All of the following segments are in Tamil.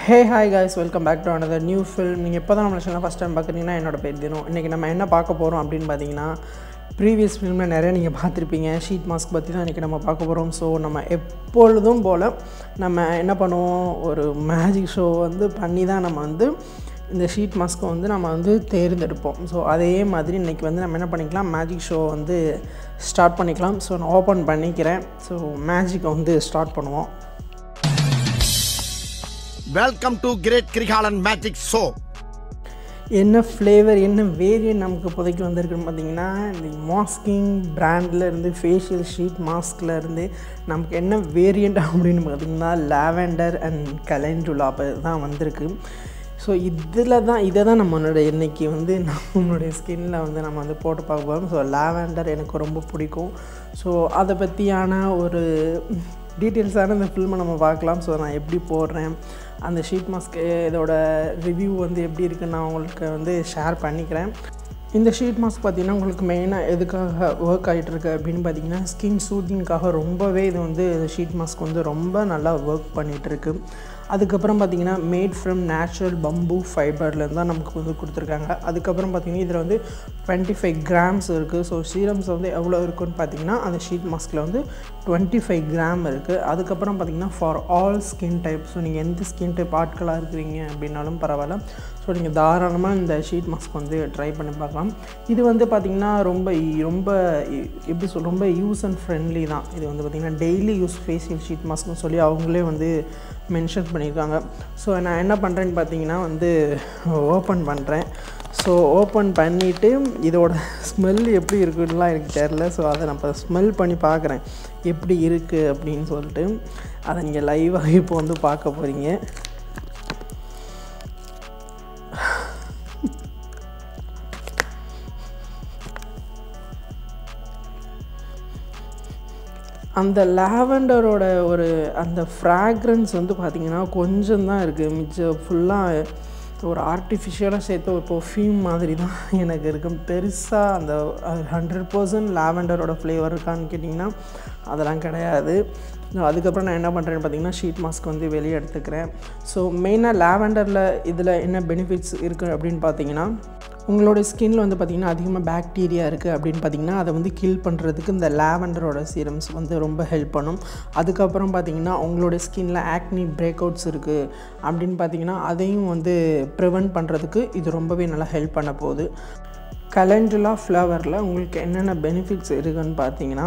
Hey hi guys, welcome back to another new film. நீங்கள் இப்போ தான் நம்ம சேனல் ஃபஸ்ட் டைம் பார்க்குறீங்கன்னா என்னோட பேர் தினம். இன்றைக்கி நம்ம என்ன பார்க்க போகிறோம் அப்படின்னு பார்த்தீங்கன்னா, ப்ரீவியஸ் ஃபிலிமில் நிறைய நீங்கள் பார்த்துருப்பீங்க. ஷீட் மாஸ்க் பற்றி தான் இன்றைக்கி நம்ம பார்க்க போகிறோம். ஸோ நம்ம எப்பொழுதும் போல் நம்ம என்ன பண்ணுவோம், ஒரு மேஜிக் ஷோ பண்ணி தான் நம்ம இந்த ஷீட் மாஸ்க்கை நம்ம தேர்ந்தெடுப்போம். ஸோ அதே மாதிரி இன்றைக்கி நம்ம என்ன பண்ணிக்கலாம், மேஜிக் ஷோ ஸ்டார்ட் பண்ணிக்கலாம். ஸோ நான் ஓப்பன் பண்ணிக்கிறேன். ஸோ மேஜிக்கை ஸ்டார்ட் பண்ணுவோம். Welcome to great Kirikalan magic show. என்ன ஃப்ளேவர், என்ன வேரியன்ட் நமக்கு இப்போதைக்கு வந்திருக்குன்னு பார்த்தீங்கன்னா, இந்த மாஸ்கிங் பிராண்ட்லேருந்து ஃபேஷியல் ஷீட் மாஸ்க்லேருந்து நமக்கு என்ன வேரியண்ட் அப்படின்னு பார்த்திங்கன்னா லாவெண்டர் அண்ட் கலெண்டுலா தான் வந்திருக்கு. ஸோ இதை தான் நம்மளோட இன்றைக்கி நம்மளுடைய ஸ்கின்னில் நம்ம போட்டு பார்க்க போகிறோம். ஸோ லாவெண்டர் எனக்கு ரொம்ப பிடிக்கும். ஸோ அதை பற்றியான ஒரு டீட்டெயில்ஸான இந்த ஃபில்மை நம்ம பார்க்கலாம். ஸோ நான் எப்படி போடுறேன், அந்த ஷீட் மாஸ்க்கு இதோட ரிவ்யூ எப்படி இருக்குன்னு நான் உங்களுக்கு ஷேர் பண்ணிக்கிறேன். இந்த ஷீட் மாஸ்க் பார்த்திங்கன்னா உங்களுக்கு மெயினாக எதுக்காக ஒர்க் ஆகிட்டுருக்கு அப்படின்னு பார்த்தீங்கன்னா, ஸ்கின் சூத்திங்காக ரொம்பவே இது ஷீட் மாஸ்க் ரொம்ப நல்லா ஒர்க் பண்ணிகிட்ருக்கு. அதுக்கப்புறம் பார்த்திங்கன்னா மேட் ஃப்ரம் நேச்சுரல் பம்பு ஃபைபர்லேருந்து தான் நமக்கு கொடுத்துருக்காங்க. அதுக்கப்புறம் பார்த்திங்கன்னா இதில் 25 கிராம்ஸ் இருக்குது. ஸோ சீரம்ஸ் எவ்வளோ இருக்குன்னு பார்த்திங்கன்னா அந்த ஷீட் மாஸ்கில் 25 கிராம் இருக்குது. அதுக்கப்புறம் பார்த்திங்கன்னா for all skin type. So நீங்கள் எந்த ஸ்கின் டைப் ஆட்களாக இருக்கிறீங்க அப்படின்னாலும் பரவாயில்ல. ஸோ நீங்கள் தாராளமாக இந்த ஷீட் மாஸ்க் ட்ரை பண்ணி பார்க்கலாம். இது பார்த்திங்கன்னா ரொம்ப எப்படி ரொம்ப யூஸ் அண்ட் ஃப்ரெண்ட்லி தான். இது பார்த்திங்கன்னா டெய்லி யூஸ் ஃபேஷியல் ஷீட் மாஸ்க்னு சொல்லி அவங்களே மென்ஷன் பண்ணியிருக்காங்க. ஸோ நான் என்ன பண்ணுறேன்னு பார்த்தீங்கன்னா ஓப்பன் பண்ணுறேன். ஸோ ஓப்பன் பண்ணிவிட்டு இதோட ஸ்மெல் எப்படி இருக்குதுலாம் எனக்கு தெரில. ஸோ அதை நான் இப்போ ஸ்மெல் பண்ணி பார்க்குறேன் எப்படி இருக்குது அப்படின்னு சொல்லிட்டு. அதை நீங்கள் லைவாக இப்போ பார்க்க போகிறீங்க. அந்த லாவெண்டரோட அந்த ஃப்ராக்ரன்ஸ் பார்த்திங்கன்னா கொஞ்சம் தான் இருக்குது. மிச்சம் ஃபுல்லாக ஒரு ஆர்டிஃபிஷியலாக சேர்த்து ஒரு பர்ஃப்யூம் மாதிரி தான் எனக்கு இருக்கும். பெருசாக அந்த 100% லாவெண்டரோட ஃப்ளேவர் இருக்கான்னு கேட்டிங்கன்னா அதெல்லாம் கிடையாது. அதுக்கப்புறம் நான் என்ன பண்ணுறேன்னு பார்த்தீங்கன்னா ஷீட் மாஸ்க் வெளியே எடுத்துக்கிறேன். ஸோ மெயினாக லாவெண்டரில் இதில் என்ன பெனிஃபிட்ஸ் இருக்குது அப்படின்னு பார்த்தீங்கன்னா, உங்களோட ஸ்கின்னில் பார்த்திங்கன்னா அதிகமாக பாக்டீரியா இருக்குது அப்படின்னு பார்த்திங்கன்னா அதை கில் பண்ணுறதுக்கு இந்த லாவெண்டரோட சீரம்ஸ் ரொம்ப ஹெல்ப் பண்ணும். அதுக்கப்புறம் பார்த்திங்கன்னா உங்களோட ஸ்கின்னில் ஆக்னி பிரேக் அவுட்ஸ் இருக்குது அப்படின்னு பார்த்திங்கன்னா அதையும் ப்ரிவெண்ட் பண்ணுறதுக்கு இது ரொம்பவே நல்லா ஹெல்ப் பண்ண போகுது. கலெண்டுலா ஃப்ளவரில் உங்களுக்கு என்னென்ன பெனிஃபிட்ஸ் இருக்குதுன்னு பார்த்தீங்கன்னா,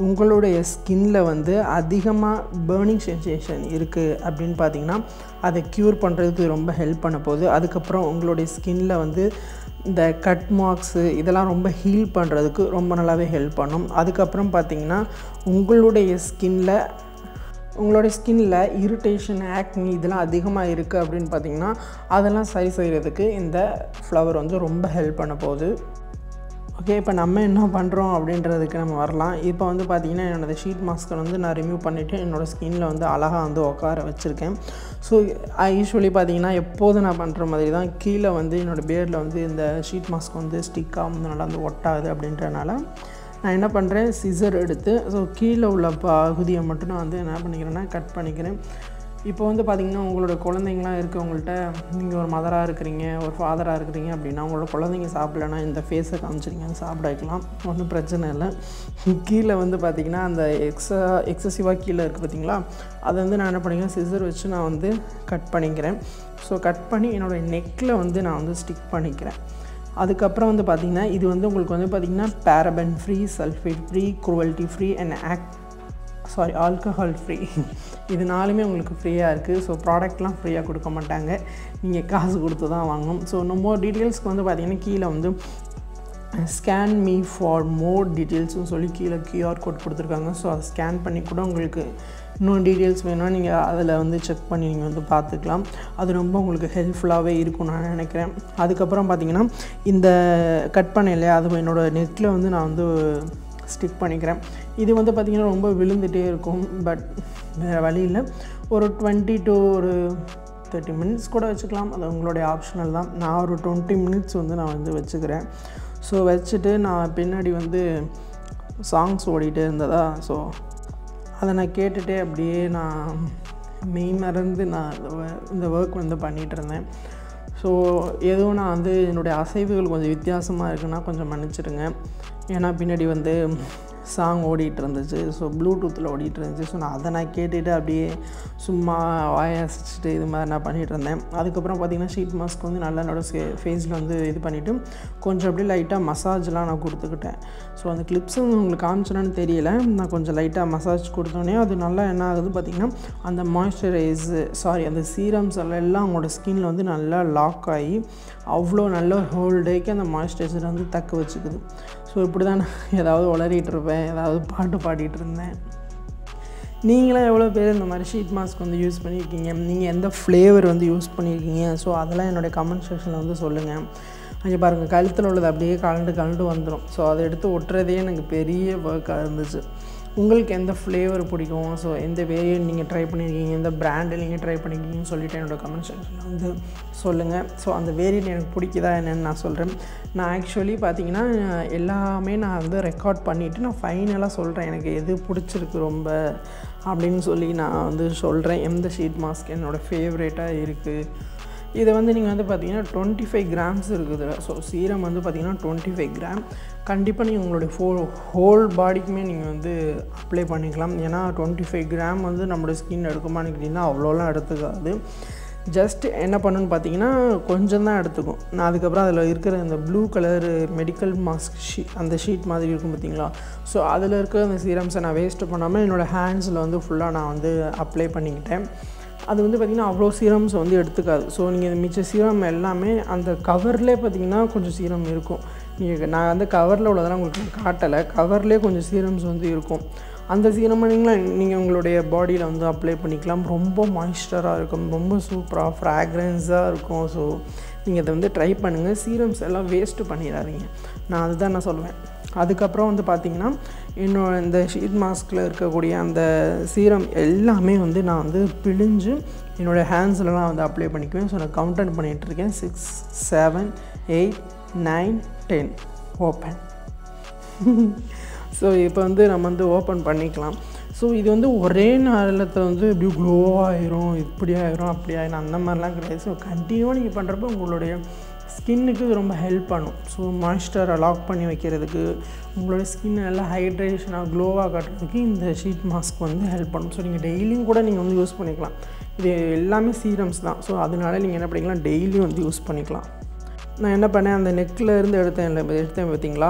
உங்களுடைய ஸ்கின்னில் அதிகமாக பேர்னிங் சென்சேஷன் இருக்குது அப்படின்னு பார்த்தீங்கன்னா அதை க்யூர் பண்ணுறதுக்கு ரொம்ப ஹெல்ப் பண்ண போகுது. அதுக்கப்புறம் உங்களுடைய ஸ்கின்னில் இந்த கட் மார்க்ஸு இதெல்லாம் ரொம்ப ஹீல் பண்ணுறதுக்கு ரொம்ப நல்லாவே ஹெல்ப் பண்ணும். அதுக்கப்புறம் பார்த்திங்கன்னா உங்களுடைய ஸ்கின்னில் இரிட்டேஷன், ஆக்னி இதெல்லாம் அதிகமாக இருக்குது அப்படின்னு பார்த்திங்கன்னா அதெல்லாம் சரி செய்கிறதுக்கு இந்த ஃப்ளவர் ரொம்ப ஹெல்ப் பண்ண போகுது. ஓகே, இப்போ நம்ம என்ன பண்ணுறோம் அப்படின்றதுக்கு நம்ம வரலாம். இப்போ பார்த்திங்கன்னா என்னோடய ஷீட் மாஸ்க்கை நான் ரிமூவ் பண்ணிவிட்டு என்னோடய ஸ்கின்னில் அழகாக உட்கார வச்சுருக்கேன். ஸோ யூஸ்வலி பார்த்திங்கன்னா எப்போதும் நான் பண்ணுற மாதிரி தான் கீழே என்னோடய பியர்டில் இந்த ஷீட் மாஸ்க் ஸ்டிக்காக நல்லா ஒட்டாது அப்படின்றனால நான் என்ன பண்ணுறேன், சிசர் எடுத்து ஸோ கீழே உள்ள பகுதியை மட்டும் நான் என்ன பண்ணிக்கிறேன்னா கட் பண்ணிக்கிறேன். இப்போ பார்த்திங்கன்னா உங்களோட குழந்தைங்களாம் இருக்குது, உங்கள்கிட்ட நீங்கள் ஒரு மதராக இருக்கிறீங்க, ஒரு ஃபாதராக இருக்கிறீங்க அப்படின்னா உங்களோட குழந்தைங்க சாப்பிட்லன்னா இந்த ஃபேஸை காமிச்சிருங்க, சாப்பிட வைக்கலாம், ஒன்றும் பிரச்சனை இல்லை. கீழே பார்த்திங்கன்னா அந்த எக்ஸசிவாக கீழே இருக்குது பார்த்திங்களா, அதை நான் என்ன பண்ணிக்கிறேன், சிசர் வச்சு நான் கட் பண்ணிக்கிறேன். ஸோ கட் பண்ணி என்னோடய நெக்கில் நான் ஸ்டிக் பண்ணிக்கிறேன். அதுக்கப்புறம் பார்த்திங்கன்னா இது உங்களுக்கு பார்த்திங்கன்னா paraben free, sulphate free, cruelty free and alcohol free. இது நாலுமே உங்களுக்கு ஃப்ரீயாக இருக்குது. ஸோ ப்ராடக்ட்லாம் ஃப்ரீயாக கொடுக்க மாட்டாங்க, நீங்கள் காசு கொடுத்து தான் வாங்கணும். ஸோ நம்ம டீட்டெயில்ஸ்க்கு பார்த்திங்கன்னா கீழே ஸ்கேன் மீ ஃபார் மோர் டீட்டெயில்ஸ்னு சொல்லி கீழே QR கோட் கொடுத்துருக்காங்க. ஸோ அதை ஸ்கேன் பண்ணி கூட உங்களுக்கு இன்னும் டீட்டெயில்ஸ் வேணும்னா நீங்கள் அதில் செக் பண்ணி நீங்கள் பார்த்துக்கலாம். அது ரொம்ப உங்களுக்கு ஹெல்ப்ஃபுல்லாகவே இருக்கும்னு நான் நினைக்கிறேன். அதுக்கப்புறம் பார்த்திங்கன்னா இந்த கட் பண்ண இல்லையா, அது என்னோடய நெக்கில் நான் ஸ்டிக் பண்ணிக்கிறேன். இது பார்த்திங்கன்னா ரொம்ப விழுந்துகிட்டே இருக்கும். பட் வேறு வழி இல்லை, ஒரு 20 to 30 மினிட்ஸ் கூட வச்சுக்கலாம், அது உங்களுடைய ஆப்ஷனல் தான். நான் ஒரு 20 மினிட்ஸ் நான் வச்சுக்கிறேன். ஸோ வச்சுட்டு நான் பின்னாடி சாங்ஸ் ஓடிட்டே இருந்ததா, ஸோ அதை நான் கேட்டுகிட்டே அப்படியே நான் மெய் மறந்து நான் இந்த ஒர்க் வந்து பண்ணிகிட்டு இருந்தேன். ஸோ எதுவும் நான் வந்து என்னுடைய அசைவுகள் கொஞ்சம் வித்தியாசமாக இருக்குன்னா கொஞ்சம் மன்னிச்சிடுங்க. ஏன்னா பின்னாடி வந்து சாங் ஓடிட்டு இருந்துச்சு. ஸோ ப்ளூடூத்தில் ஓடிட்டு இருந்துச்சு. ஸோ நான் அதை கேட்டுட்டு அப்படியே சும்மா வாயசிச்சுட்டு இது மாதிரி நான் பண்ணிகிட்டு இருந்தேன். அதுக்கப்புறம் பார்த்திங்கன்னா ஷீட் மாஸ்க் வந்து நல்லா என்னோட ஃபேஸில் வந்து இது பண்ணிவிட்டு கொஞ்சம் அப்படியே லைட்டாக மசாஜ்லாம் நான் கொடுத்துக்கிட்டேன். ஸோ அந்த கிளிப்ஸும் உங்களுக்கு காமிச்சேன்னு தெரியல. நான் கொஞ்சம் லைட்டாக மசாஜ் கொடுத்தோன்னே அது நல்லா என்ன ஆகுது பார்த்திங்கன்னா அந்த அந்த சீரம்ஸ் எல்லாம் அவங்களோட ஸ்கின்னில் வந்து நல்லா லாக் ஆகி அவ்வளோ நல்ல ஹோல் டேக்கு அந்த மாய்ஸ்சரைசர் வந்து தக்க வச்சுக்குது. ஸோ இப்படி தான் நான் ஏதாவது உளறிட்டு இருப்பேன், ஏதாவது பாட்டு பாடிட்டு இருந்தேன். நீங்களாம் எவ்வளோ பேர் இந்த மாதிரி ஷீட் மாஸ்க் வந்து யூஸ் பண்ணியிருக்கீங்க, நீங்கள் எந்த ஃப்ளேவர் வந்து யூஸ் பண்ணியிருக்கீங்க? ஸோ அதெல்லாம் என்னுடைய கமெண்ட் செக்ஷனில் வந்து சொல்லுங்கள். அங்கே பாருங்கள், கழுத்தில் உள்ளது அப்படியே கலண்டு வந்துடும். ஸோ அதை எடுத்து ஒட்டுறதே எனக்கு பெரிய ஒர்க்காக இருந்துச்சு. உங்களுக்கு எந்த ஃப்ளேவர் பிடிக்கும், ஸோ எந்த வேரியன்ட் நீங்கள் ட்ரை பண்ணியிருக்கீங்க, எந்த பிராண்டு நீங்கள் ட்ரை பண்ணியிருக்கீங்கன்னு சொல்லிவிட்டு என்னோடய கமெண்ட் செக்ஷனில் வந்து சொல்லுங்கள். ஸோ அந்த வேரியன்ட் எனக்கு பிடிக்குதா என்னென்னு நான் சொல்கிறேன். நான் ஆக்சுவலி பார்த்திங்கன்னா எல்லாமே நான் வந்து ரெக்கார்ட் பண்ணிவிட்டு நான் ஃபைனலாக சொல்கிறேன் எனக்கு எது பிடிச்சிருக்கு ரொம்ப அப்படின்னு சொல்லி நான் வந்து சொல்கிறேன். எந்த ஷீட் மாஸ்க் என்னோடய ஃபேவரேட்டாக இருக்குது. இதை வந்து நீங்கள் வந்து பார்த்திங்கன்னா 25 கிராம்ஸ் இருக்குது. ஸோ சீரம் வந்து பார்த்திங்கன்னா 25 கிராம். கண்டிப்பாக நீங்கள் உங்களுடைய ஹோல் பாடிக்குமே நீங்கள் வந்து அப்ளை பண்ணிக்கலாம். ஏன்னா 25 கிராம் வந்து நம்மளுடைய ஸ்கின் எடுக்குமான்னு கேட்டிங்கன்னா அவ்வளோலாம் எடுத்துக்காது. ஜஸ்ட் என்ன பண்ணுன்னு பார்த்தீங்கன்னா கொஞ்சம் தான் எடுத்துக்கும். நான் அதுக்கப்புறம் அதில் இருக்கிற இந்த ப்ளூ கலர் மெடிக்கல் மாஸ்க் அந்த ஷீட் மாதிரி இருக்கும் பார்த்திங்களா. ஸோ அதில் இருக்கிற அந்த சீரம்ஸை நான் வேஸ்ட்டு பண்ணாமல் என்னோடய ஹேண்ட்ஸில் வந்து ஃபுல்லாக நான் வந்து அப்ளை பண்ணிக்கிட்டேன். அது வந்து பார்த்திங்கன்னா அவ்வளோ சீரம்ஸ் வந்து எடுத்துக்காது. ஸோ நீங்கள் மிச்ச சீரம் எல்லாமே அந்த கவர்லேயே பார்த்திங்கன்னா கொஞ்சம் சீரம் இருக்கும். நான் வந்து கவரில் உள்ளதெல்லாம் உங்களுக்கு காட்டலை. கவர்லேயே கொஞ்சம் சீரம்ஸ் வந்து இருக்கும். அந்த சீரம் நீங்கள் உங்களுடைய பாடியில் வந்து அப்ளை பண்ணிக்கலாம். ரொம்ப மாய்ஸ்சராக இருக்கும், ரொம்ப சூப்பராக ஃப்ராக்ரன்ஸாக இருக்கும். ஸோ நீங்கள் அதை வந்து ட்ரை பண்ணுங்கள். சீரம்ஸ் எல்லாம் வேஸ்ட்டு பண்ணிடாதீங்க. நான் அதுதான் நான் சொல்லுவேன். அதுக்கப்புறம் வந்து பார்த்திங்கன்னா இந்த ஷீட் மாஸ்கில் இருக்கக்கூடிய அந்த சீரம் எல்லாமே வந்து நான் வந்து பிழிஞ்சு என்னோடய ஹேண்ட்ஸ்லலாம் வந்து அப்ளை பண்ணிக்குவேன். ஸோ நான் கவுண்ட் பண்ணிகிட்ருக்கேன். 6 7 8 9 10 ஓப்பன். ஸோ இப்போ வந்து நம்ம வந்து ஓப்பன் பண்ணிக்கலாம். ஸோ இது வந்து ஒரே நேரத்தில் வந்து இப்படி க்ளோ ஆயிரும், இப்படி ஆயிரும், அப்படி ஆயிரும் அந்த மாதிரிலாம் கிடையாது. ஸோ கண்டினியூவாக நீங்கள் பண்ணுறப்ப உங்களுடைய ஸ்கின்னுக்கு இது ரொம்ப ஹெல்ப் பண்ணும். ஸோ மாய்ஸ்சரை லாக் பண்ணி வைக்கிறதுக்கு, உங்களோட ஸ்கின் நல்லா ஹைட்ரேஷனாக க்ளோவாக காட்டுறதுக்கு இந்த ஷீட் மாஸ்க் வந்து ஹெல்ப் பண்ணும். ஸோ நீங்கள் டெய்லியும் கூட நீங்கள் வந்து யூஸ் பண்ணிக்கலாம். இது எல்லாமே சீரம்ஸ் தான். ஸோ அதனால நீங்கள் என்ன பண்ணிக்கலாம், டெய்லியும் வந்து யூஸ் பண்ணிக்கலாம். நான் என்ன பண்ணேன், அந்த நெக்கில் இருந்து எடுத்தேன் பார்த்திங்களா,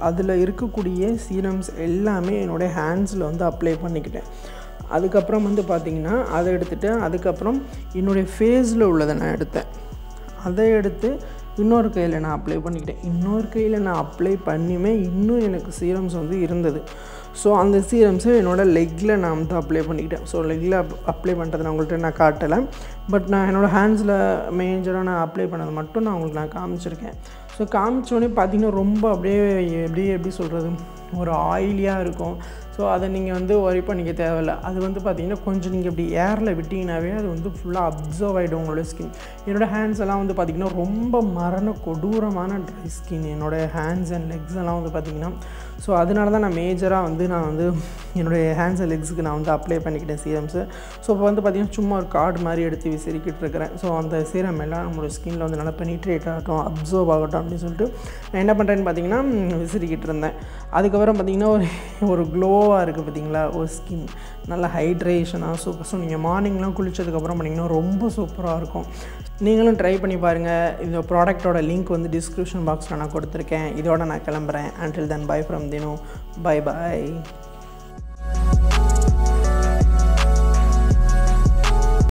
அதில் இருக்கக்கூடிய சீரம்ஸ் எல்லாமே என்னோடய ஹேண்ட்ஸில் வந்து அப்ளை பண்ணிக்கிட்டேன். அதுக்கப்புறம் வந்து பார்த்திங்கன்னா அதை எடுத்துகிட்டு அதுக்கப்புறம் என்னுடைய ஃபேஸில் உள்ளதை நான் எடுத்தேன். அதை எடுத்து இன்னொரு கையில் நான் அப்ளை பண்ணிக்கிட்டேன். இன்னொரு கையில் நான் அப்ளை பண்ணியுமே இன்னும் எனக்கு சீரம்ஸ் வந்து இருந்தது. ஸோ அந்த சீரம்ஸை என்னோடய லெக்கில் நான் வந்து அப்ளை பண்ணிக்கிட்டேன். ஸோ லெக்கில் அப்ளை பண்ணுறது நான் உங்கள்கிட்ட நான் காட்டலை. பட் நான் என்னோடய ஹேண்ட்ஸில் மேஜராக நான் அப்ளை பண்ணது மட்டும் நான் உங்களுக்கு நான் காமிச்சிருக்கேன். ஸோ காமிச்சோடனே பார்த்திங்கன்னா ரொம்ப எப்படி சொல்கிறது, ஒரு ஆயிலியாக இருக்கும். ஸோ அதை நீங்கள் வந்து ஒரி பண்ணிக்க தேவையில்லை. அது வந்து பார்த்திங்கன்னா கொஞ்சம் நீங்கள் இப்படி ஏரில் விட்டிங்கனாவே அது வந்து ஃபுல்லாக அப்சர்வ் ஆகிடும் உங்களோட ஸ்கின். என்னோடய ஹேண்ட்ஸ் எல்லாம் வந்து பார்த்திங்கன்னா ரொம்ப கொடூரமான ட்ரை ஸ்கின் என்னோடய ஹேண்ட்ஸ் அண்ட் லெக்ஸ் எல்லாம் வந்து பார்த்திங்கன்னா. ஸோ அதனால தான் நான் மேஜராக வந்து என்னுடைய ஹேண்ட்ஸ் அண்ட் லெக்ஸுக்கு நான் வந்து அப்ளை பண்ணிக்கிட்டேன் சீரம்ஸு. ஸோ இப்போ வந்து பார்த்திங்கன்னா சும்மா ஒரு கார்டு மாதிரி எடுத்து விசிறிக்கிட்டு இருக்கிறேன். ஸோ அந்த சீரம் எல்லாம் நம்மளோட ஸ்கின்னில் வந்து நல்லா பெனிட்ரேட் ஆகட்டும், அப்சர்வ் ஆகட்டும் அப்படின்னு சொல்லிட்டு நான் என்ன பண்ணுறேன்னு பார்த்திங்கன்னா விசிறிக்கிட்டு இருந்தேன். அதுக்கப்புறம் பார்த்திங்கன்னா ஒரு க்ளோவாக இருக்குது பார்த்திங்களா, ஒரு ஸ்கின் நல்லா ஹைட்ரேஷனாக சூப்பர். ஸோ நீங்கள் மார்னிங்லாம் குளித்ததுக்கப்புறம் பண்ணிங்கன்னா ரொம்ப சூப்பராக இருக்கும். நீங்களும் ட்ரை பண்ணி பாருங்கள். இந்த ப்ராடக்டோட லிங்க் வந்து டிஸ்கிரிப்ஷன் பாக்ஸில் நான் கொடுத்துருக்கேன். இதோட நான் கிளம்புறேன். Until then, bye from Dinu. Bye bye.